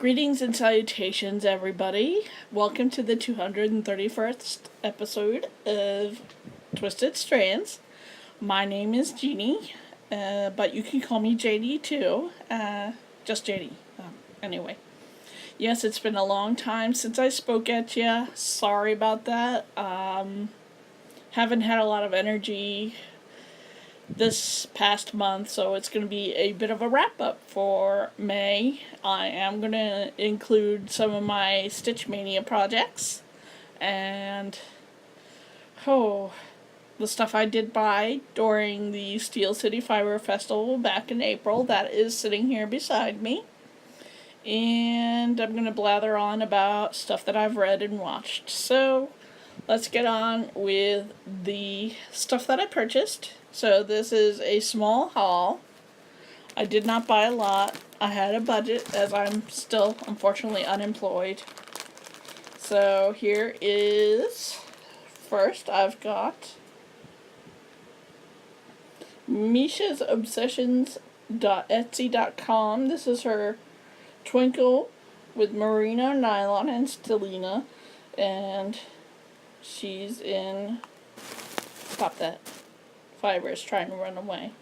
Greetings and salutations, everybody. Welcome to the 231st episode of Twisted Strands. My name is Jeannie, but you can call me JD too. Just JD. Anyway. Yes, it's been a long time since I spoke at you. Sorry about that. Haven't had a lot of energy this past month, so it's going to be a bit of a wrap up for May. I am going to include some of my Stitch Mania projects and the stuff I did buy during the Steel City Fiber Festival back in April. That is sitting here beside me. And I'm going to blather on about stuff that I've read and watched. So let's get on with the stuff that I purchased. So this is a small haul. I did not buy a lot. I had a budget as I'm still, unfortunately, unemployed. So here is, first I've got Misha's Obsessions.etsy.com. This is her Twinkle with merino nylon and stellina, and she's in, stop that, fiber is trying to run away.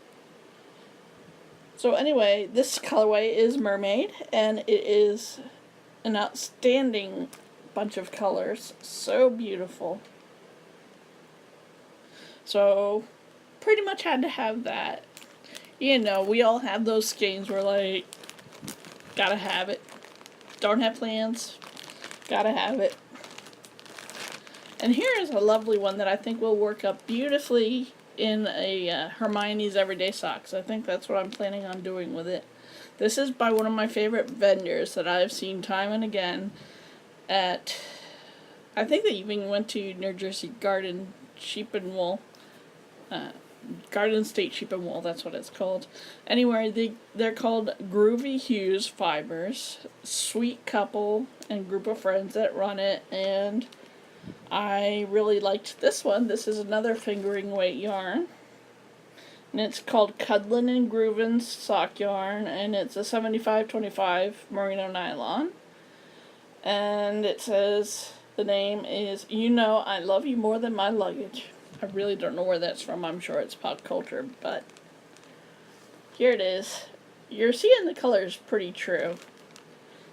So anyway, this colorway is Mermaid, and it is an outstanding bunch of colors, so beautiful. So pretty much had to have that. You know, we all have those skeins where like, gotta have it. Don't have plans, gotta have it. And here is a lovely one that I think will work up beautifully in a Hermione's Everyday Socks. I think that's what I'm planning on doing with it. This is by one of my favorite vendors that I've seen time and again at, I think they even went to New Jersey Garden Sheep and Wool. Garden State Sheep and Wool, that's what it's called. Anyway, they're called Groovy Hues Fibers. Sweet couple and group of friends that run it, and I really liked this one. This is another fingering weight yarn, and it's called Cuddlin' and Groovin' Sock Yarn, and it's a 75-25 merino nylon, and it says, the name is You Know I Love You More Than My Luggage. I really don't know where that's from. I'm sure it's pop culture, but here it is. You're seeing the colors pretty true.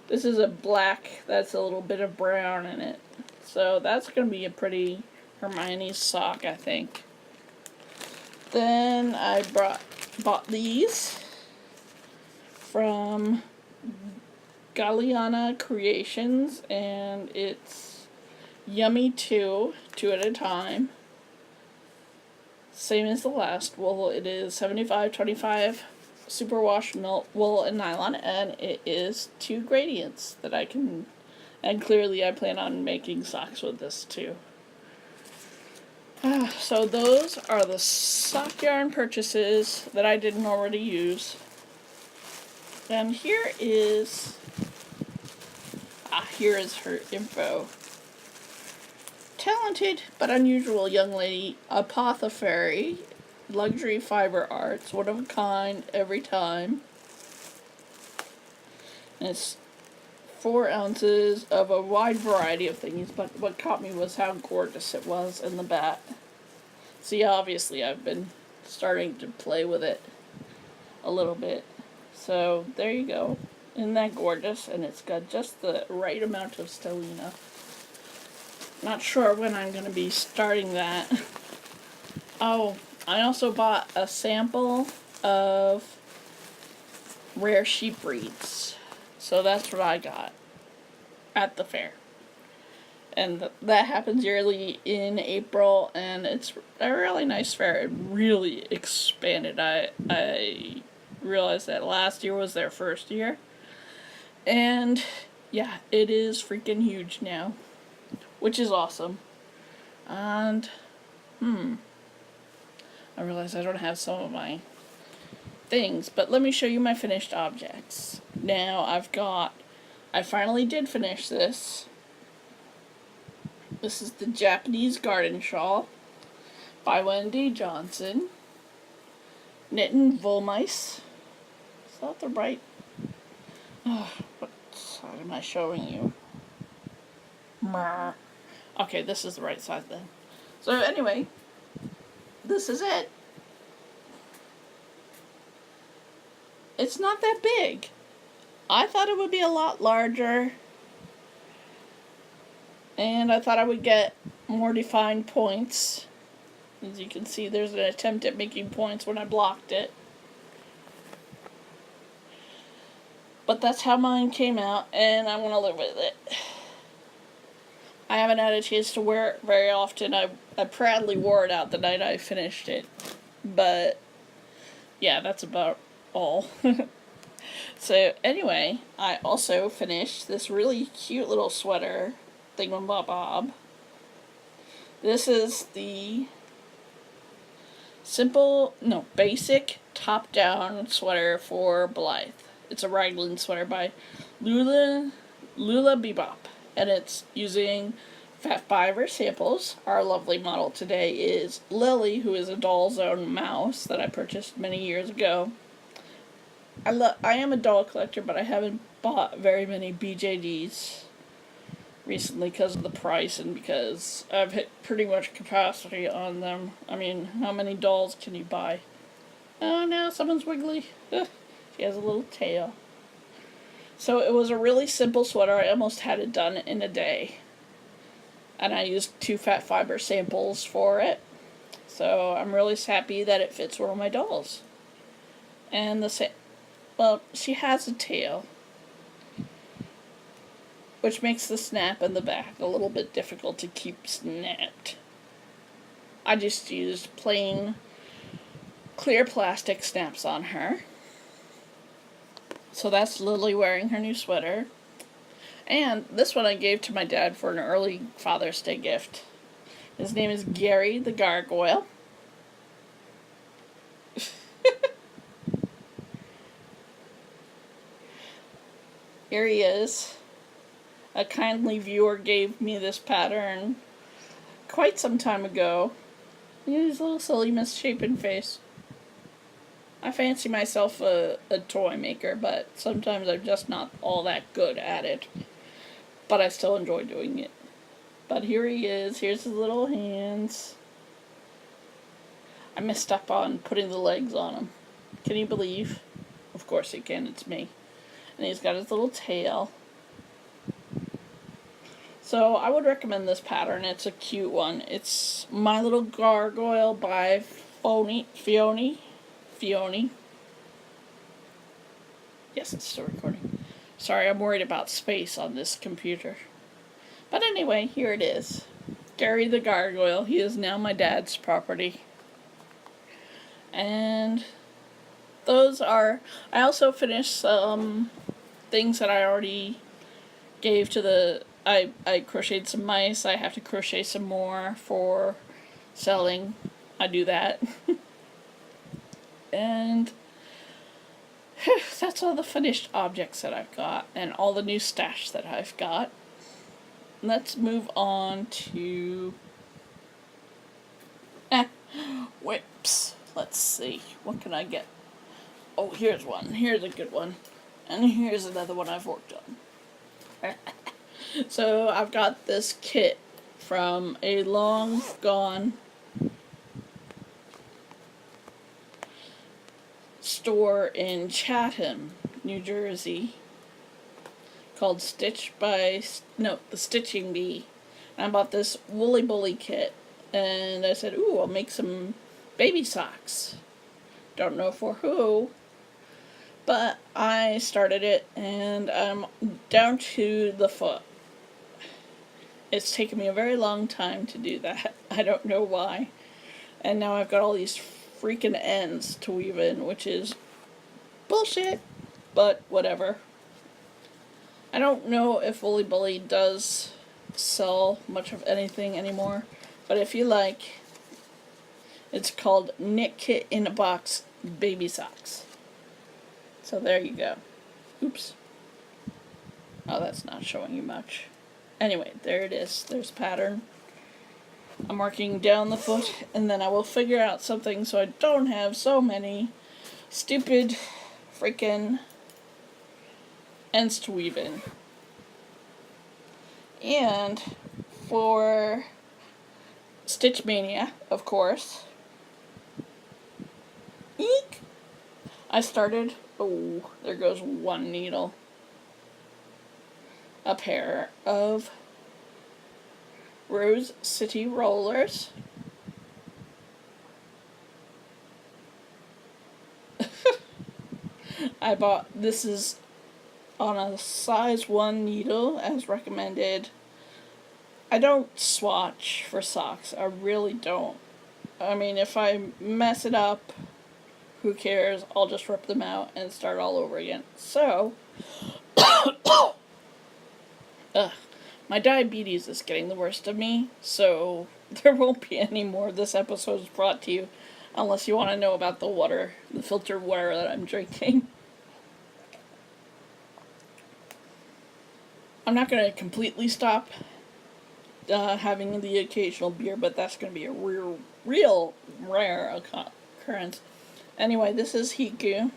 This is a black that's a little bit of brown in it. So that's going to be a pretty Hermione's sock, I think. Then I bought these from Galliana Creations, and it's Yummy 2 at a time. Same as the last wool. It is 75-25 superwash wool and nylon, and it is 2 gradients that I can, and clearly I plan on making socks with this too. So those are the sock yarn purchases that I didn't already use. And here is her info. Talented but unusual young lady, apothecary, luxury fiber arts, one of a kind every time. And it's 4 ounces of a wide variety of things, but what caught me was how gorgeous it was in the bat. See, obviously I've been starting to play with it a little bit. So there you go. Isn't that gorgeous? And it's got just the right amount of stellina. Not sure when I'm going to be starting that. Oh, I also bought a sample of rare sheep breeds. So that's what I got at the fair. And that happens yearly in April, and it's a really nice fair. It really expanded. I realized that last year was their first year. And yeah, it is freaking huge now, which is awesome. And I realize I don't have some of my things, but let me show you my finished objects. Now I finally did finish this. This is the Japanese Garden Shawl by Wendy Johnson. Knitting Wollmice. Is that the right? side am I showing you? Okay, this is the right side then. So anyway, this is it. It's not that big. I thought it would be a lot larger. And I thought I would get more defined points. As you can see, there's an attempt at making points when I blocked it. But that's how mine came out, and I'm going to live with it. I haven't had a chance to wear it very often. I proudly wore it out the night I finished it. But, yeah, that's about all. So, anyway, I also finished this really cute little sweater thingamabob. This is the basic top-down sweater for Blythe. It's a raglan sweater by Lula Bebop, and it's using Fat Fiber samples. Our lovely model today is Lily, who is a Doll's Own mouse that I purchased many years ago. I am a doll collector, but I haven't bought very many BJDs recently because of the price and because I've hit pretty much capacity on them. I mean, how many dolls can you buy? Oh, now someone's wiggly. She has a little tail. So it was a really simple sweater. I almost had it done in a day. And I used 2 Fat Fiber samples for it. So I'm really happy that it fits one of my dolls. And she has a tail, which makes the snap in the back a little bit difficult to keep snapped. I just used plain clear plastic snaps on her. So that's Lily wearing her new sweater. And this one I gave to my dad for an early Father's Day gift. His name is Gary the Gargoyle. Here he is. A kindly viewer gave me this pattern quite some time ago. Look at his little silly misshapen face. I fancy myself a toy maker, but sometimes I'm just not all that good at it. But I still enjoy doing it. But here he is. Here's his little hands. I messed up on putting the legs on him. Can you believe? Of course he can. It's me. And he's got his little tail. So I would recommend this pattern. It's a cute one. It's My Little Gargoyle by Fioni. Yes, it's still recording. Sorry, I'm worried about space on this computer. But anyway, here it is. Gary the Gargoyle. He is now my dad's property. And those are... I also finished some things that I already gave to the... I crocheted some mice. I have to crochet some more for selling. I do that. And that's all the finished objects that I've got and all the new stash that I've got. Let's move on to whips. Let's see. What can I get? Oh, here's one. Here's a good one. And here's another one I've worked on. So I've got this kit from a long gone store in Chatham, New Jersey, called the Stitching Bee. And I bought this Woolly Bully kit, and I said, ooh, I'll make some baby socks. Don't know for who, but I started it, and I'm down to the foot. It's taken me a very long time to do that. I don't know why. And now I've got all these freaking ends to weave in, which is bullshit, but whatever. I don't know if Woolly Bully does sell much of anything anymore, but if you like, it's called Knit Kit in a Box Baby Socks. So there you go. Oops. Oh, that's not showing you much. Anyway, there it is. There's pattern. I'm working down the foot, and then I will figure out something so I don't have so many stupid freaking ends to weave in. And for Stitch Mania, of course, eek, I started, oh, there goes one needle, a pair of Rose City rollers. I bought, this is on a size 1 needle as recommended. I don't swatch for socks. I really don't. I mean, if I mess it up, who cares? I'll just rip them out and start all over again. So, my diabetes is getting the worst of me, so there won't be any more of this episode brought to you unless you want to know about the water, the filtered water that I'm drinking. I'm not going to completely stop having the occasional beer, but that's going to be a real rare occurrence. Anyway, this is Hiku.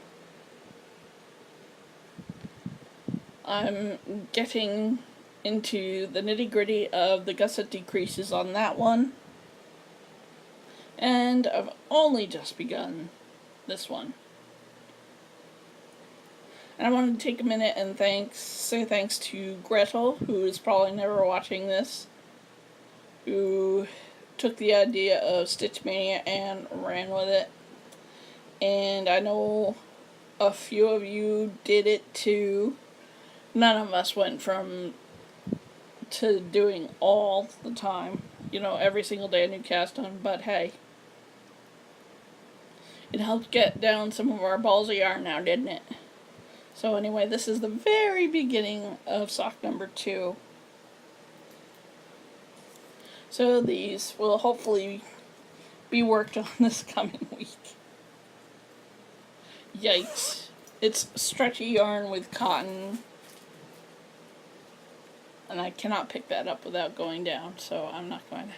I'm getting into the nitty-gritty of the gusset decreases on that one. And I've only just begun this one. And I wanted to take a minute and say thanks to Gretel, who is probably never watching this, who took the idea of Stitch Mania and ran with it. And I know a few of you did it too. None of us went to doing all the time, every single day a new cast on, but hey. It helped get down some of our balls of yarn now, didn't it? So anyway, this is the very beginning of sock number 2. So these will hopefully be worked on this coming week. Yikes. It's stretchy yarn with cotton. And I cannot pick that up without going down, so I'm not going to.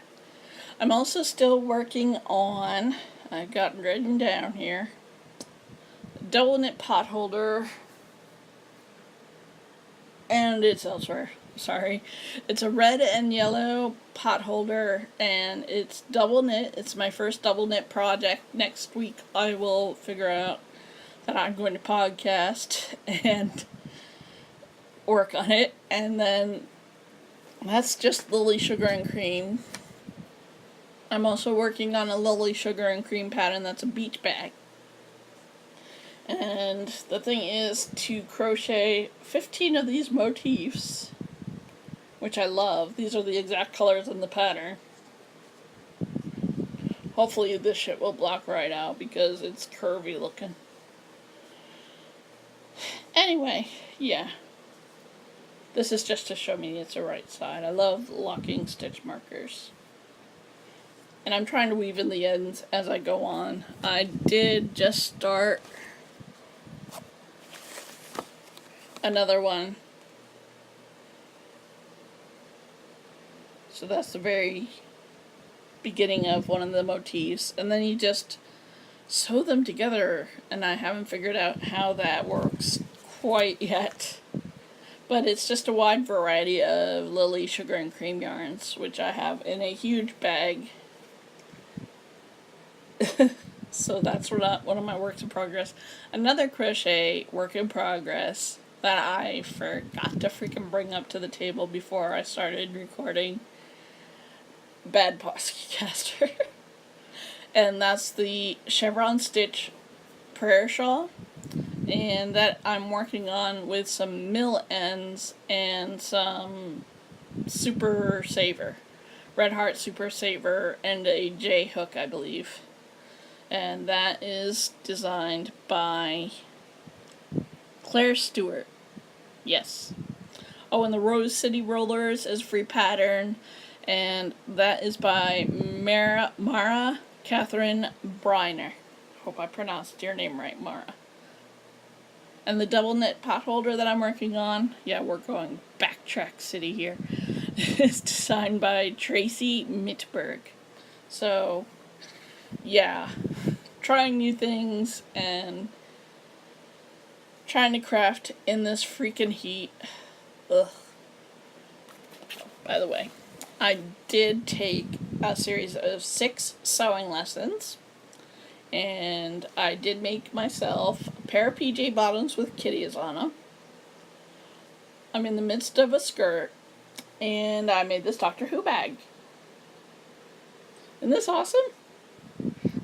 I'm also still working on, I've got written down here, double knit pot holder. And it's elsewhere. Sorry. It's a red and yellow pot holder, and it's double knit. It's my first double knit project. Next week I will figure out that I'm going to podcast and work on it. And then that's just Lily Sugar and Cream. I'm also working on a Lily Sugar and Cream pattern that's a beach bag. And the thing is to crochet 15 of these motifs, which I love. These are the exact colors in the pattern. Hopefully this shit will block right out because it's curvy looking. Anyway, yeah. This is just to show me it's the right side. I love locking stitch markers. And I'm trying to weave in the ends as I go on. I did just start another one. So that's the very beginning of one of the motifs. And then you just sew them together. And I haven't figured out how that works quite yet. But it's just a wide variety of Lily Sugar and Cream yarns, which I have in a huge bag. So that's one of my works in progress. Another crochet work in progress that I forgot to freaking bring up to the table before I started recording. Bad Poskycaster. And that's the chevron stitch prayer shawl. And that I'm working on with some mill ends and some Super Saver. Red Heart Super Saver and a J hook, I believe. And that is designed by Claire Stewart. Yes. Oh, and the Rose City Rollers is free pattern. And that is by Mara Catherine Briner. Hope I pronounced your name right, Mara. And the double knit pot holder that I'm working on, yeah, we're going backtrack city here, is designed by Tracy Mitberg. So, yeah, trying new things and trying to craft in this freaking heat. Ugh. By the way, I did take a series of 6 sewing lessons, and I did make myself a pair of PJ bottoms with kitties on them. I'm in the midst of a skirt, and I made this Doctor Who bag. Isn't this awesome?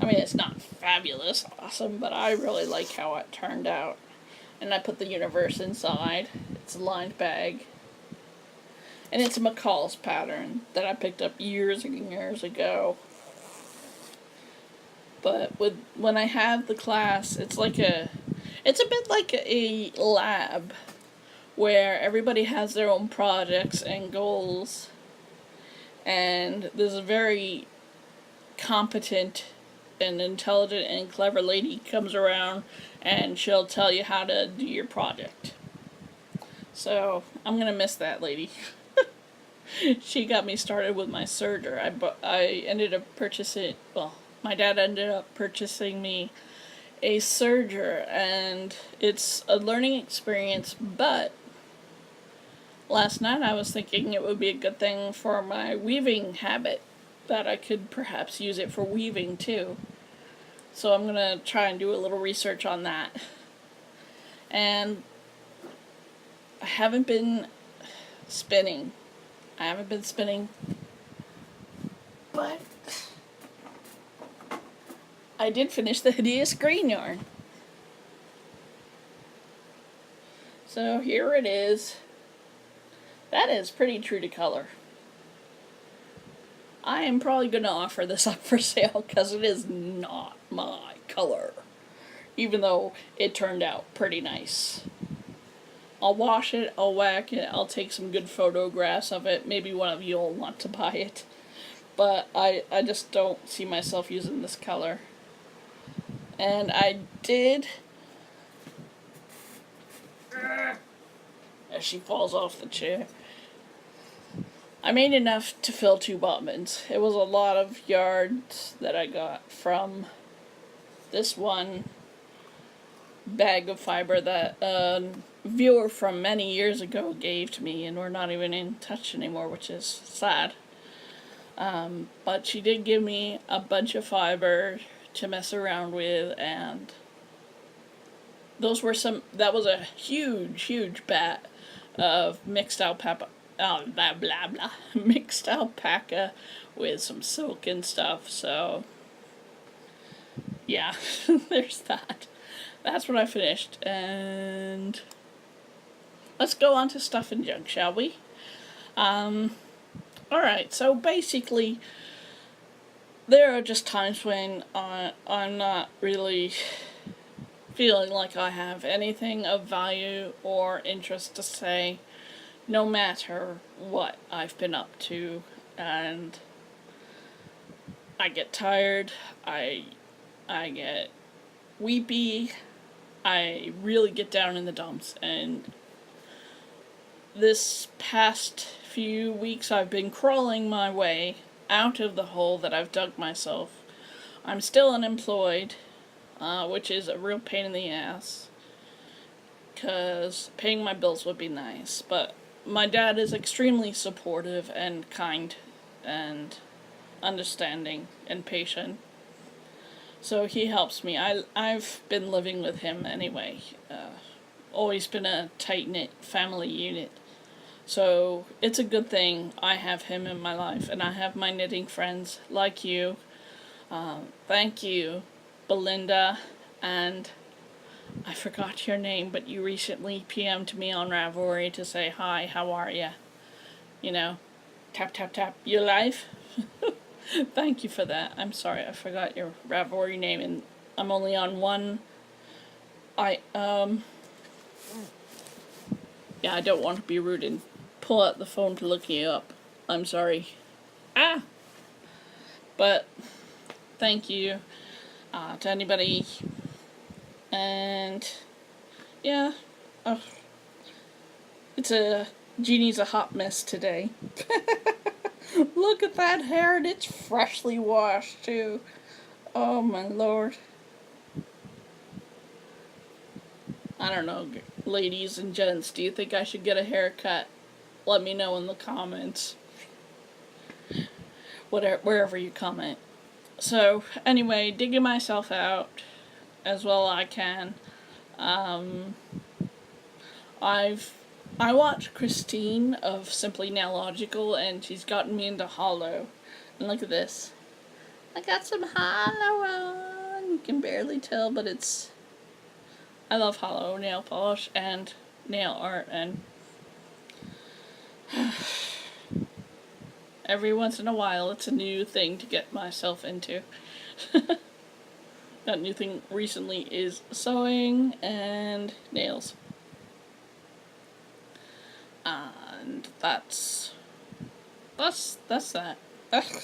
I mean, it's not fabulous awesome, but I really like how it turned out. And I put the universe inside. It's a lined bag. And it's a McCall's pattern that I picked up years and years ago. But when I have the class, it's a bit like a lab where everybody has their own projects and goals. And there's a very competent and intelligent and clever lady comes around, and she'll tell you how to do your project. So I'm gonna miss that lady. She got me started with my serger. I ended up purchasing, well, my dad ended up purchasing me a serger, and it's a learning experience, but last night I was thinking it would be a good thing for my weaving habit, that I could perhaps use it for weaving too. So I'm going to try and do a little research on that. And I haven't been spinning. But I did finish the Hideous Green yarn. So here it is. That is pretty true to color. I am probably going to offer this up for sale because it is not my color. Even though it turned out pretty nice. I'll wash it, I'll whack it, I'll take some good photographs of it. Maybe one of you will want to buy it. But I just don't see myself using this color. And I did... As she falls off the chair. I made enough to fill 2 bobbins. It was a lot of yards that I got from this one bag of fiber that a viewer from many years ago gave to me, and we're not even in touch anymore, which is sad. But she did give me a bunch of fiber to mess around with, and that was a huge bat of mixed alpaca. Mixed alpaca with some silk and stuff, so yeah, there's that. That's what I finished, and let's go on to stuff and junk, shall we? Alright, so basically, there are just times when I'm not really feeling like I have anything of value or interest to say, no matter what I've been up to, and I get tired, I get weepy, I really get down in the dumps, and this past few weeks I've been crawling my way out of the hole that I've dug myself. I'm still unemployed, which is a real pain in the ass, because paying my bills would be nice, but my dad is extremely supportive and kind and understanding and patient. So he helps me. I've been living with him anyway. Always been a tight-knit family unit. So it's a good thing I have him in my life, and I have my knitting friends like you. Thank you, Belinda, and I forgot your name, but you recently PM'd me on Ravelry to say, hi, how are ya? You know, tap, tap, tap, you live? Thank you for that. I'm sorry, I forgot your Ravelry name, and I'm only on one. Yeah, I don't want to be rude and pull out the phone to look you up. I'm sorry. But, thank you to anybody. And yeah, Jeannie's a hot mess today. Look at that hair, and it's freshly washed too. Oh my lord. I don't know, ladies and gents, do you think I should get a haircut? Let me know in the comments. Wherever you comment. So, anyway, digging myself out as well I can. I watched Christine of Simply Now Logical, and she's gotten me into Hollow. And look at this. I got some Hollow on. You can barely tell, but it's... I love Hollow nail polish and nail art, and every once in a while it's a new thing to get myself into. That new thing recently is sewing and nails. And that's that. Ugh.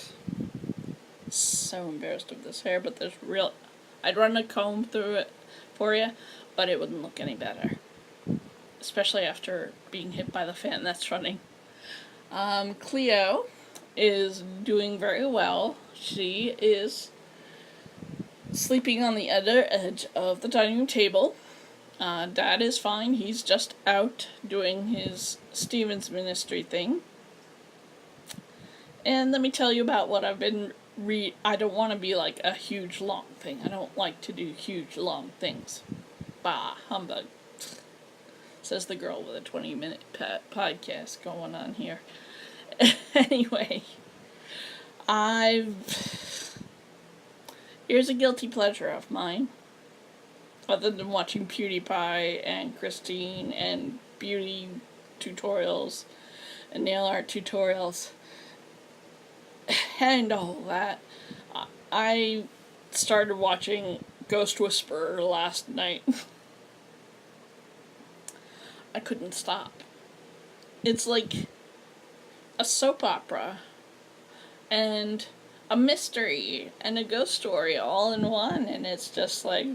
So embarrassed of this hair, but there's I'd run a comb through it for you, but it wouldn't look any better. Especially after being hit by the fan that's running. Cleo is doing very well. She is sleeping on the other edge of the dining room table. Dad is fine. He's just out doing his Stevens ministry thing. And let me tell you about what I've been I don't want to be like a huge long thing. I don't like to do huge long things. Bah, humbug. Says the girl with a 20-minute podcast going on here. Anyway, here's a guilty pleasure of mine. Other than watching PewDiePie and Christine and beauty tutorials and nail art tutorials and all that, I started watching Ghost Whisperer last night. I couldn't stop. It's like a soap opera and a mystery and a ghost story all in one, and it's just like,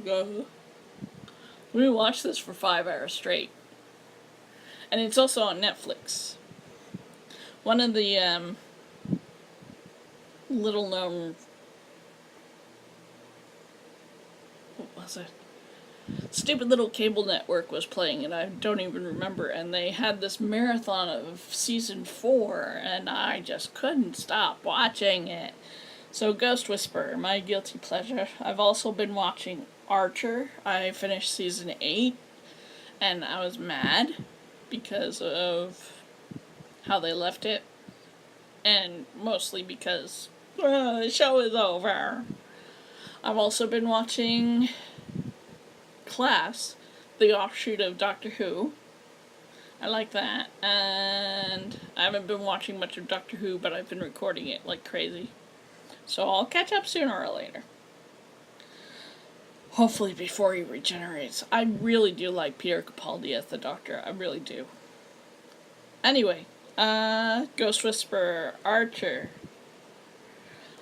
we watched this for 5 hours straight. And it's also on Netflix. One of the little known, what was it? Stupid little cable network was playing, and I don't even remember, and they had this marathon of season 4, and I just couldn't stop watching it. So Ghost Whisperer, my guilty pleasure. I've also been watching Archer. I finished season 8, and I was mad because of how they left it, and mostly because the show is over. I've also been watching Class, the offshoot of Doctor Who. I like that, and I haven't been watching much of Doctor Who, but I've been recording it like crazy. So I'll catch up sooner or later. Hopefully before he regenerates. I really do like Peter Capaldi as the Doctor. I really do. Anyway, Ghost Whisperer, Archer.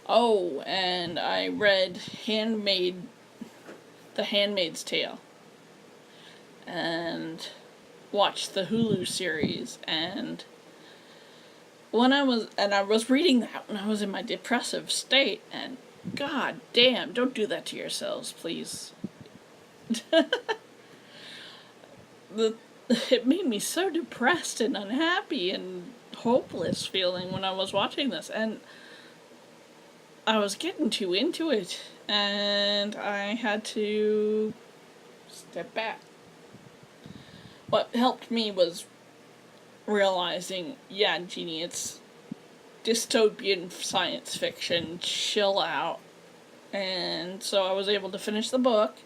Oh, and I read The Handmaid's Tale. And watched the Hulu series. And I was reading that when I was in my depressive state, and god damn, don't do that to yourselves, please. It made me so depressed and unhappy and hopeless feeling when I was watching this, and I was getting too into it, and I had to step back. What helped me was realizing, yeah, Jeannie, it's dystopian science fiction, chill out. And so I was able to finish the book.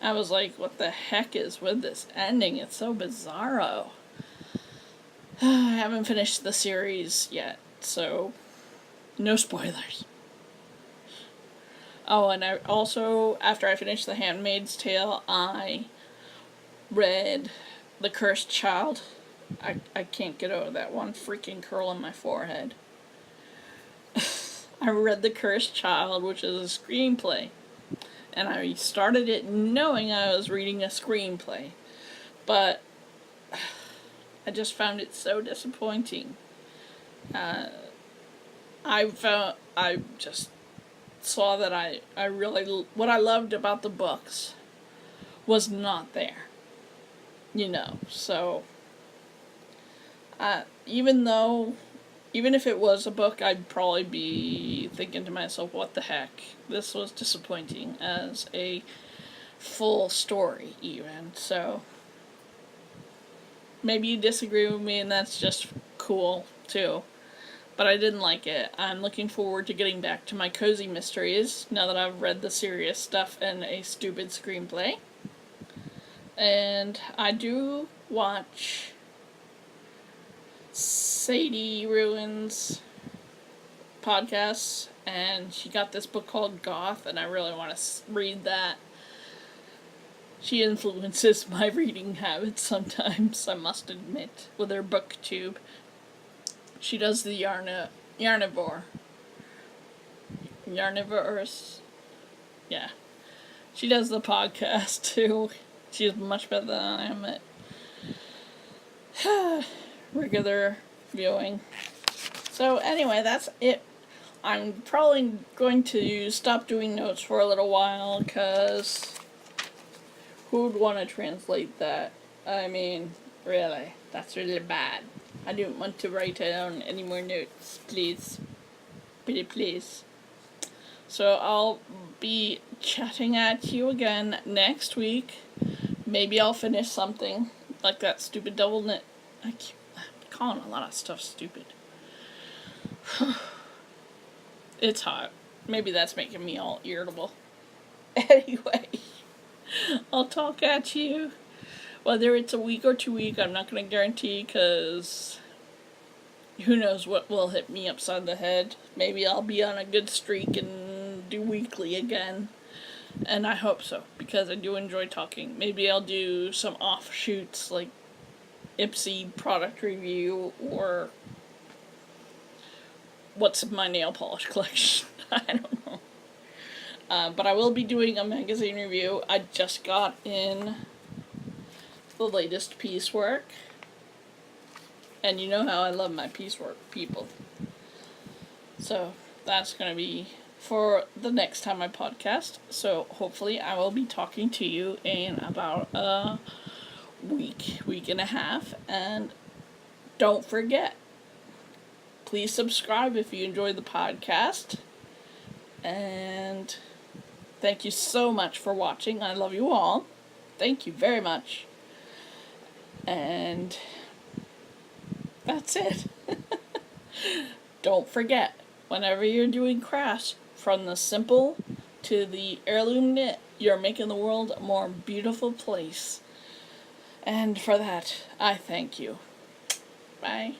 I was like, what the heck is with this ending? It's so bizarro. I haven't finished the series yet, so no spoilers. Oh, and I also, after I finished The Handmaid's Tale, I read The Cursed Child. I can't get over that one freaking curl on my forehead. I read The Cursed Child, which is a screenplay. And I started it knowing I was reading a screenplay. But I just found it so disappointing. I just saw that I really, what I loved about the books was not there. So, even if it was a book, I'd probably be thinking to myself, what the heck? This was disappointing as a full story, even. So, maybe you disagree with me, and that's just cool, too. But I didn't like it. I'm looking forward to getting back to my cozy mysteries now that I've read the serious stuff and a stupid screenplay. And I do watch Sadie Ruins podcasts, and she got this book called Goth, and I really want to read that. She influences my reading habits sometimes, I must admit, with her booktube. She does the Yarnivorous. Yeah. She does the podcast too. She's much better than I am at regular viewing. So anyway, that's it. I'm probably going to stop doing notes for a little while, because who would want to translate that? I mean, really, that's really bad. I don't want to write down any more notes, please. Pretty please. So I'll be chatting at you again next week. Maybe I'll finish something like that stupid double knit. I'm calling a lot of stuff stupid. It's hot. Maybe that's making me all irritable. Anyway, I'll talk at you. Whether it's a week or 2 weeks, I'm not going to guarantee, because who knows what will hit me upside the head. Maybe I'll be on a good streak and do weekly again. And I hope so, because I do enjoy talking. Maybe I'll do some offshoots, like Ipsy product review, or what's in my nail polish collection. I don't know. But I will be doing a magazine review. I just got in the latest piecework. And you know how I love my piecework, people. So that's going to be for the next time I podcast. So hopefully I will be talking to you in about a week and a half. And don't forget, please subscribe if you enjoy the podcast. And thank you so much for watching. I love you all. Thank you very much. And that's it. Don't forget, whenever you're doing crafts, from the simple to the heirloom knit, you're making the world a more beautiful place. And for that, I thank you. Bye.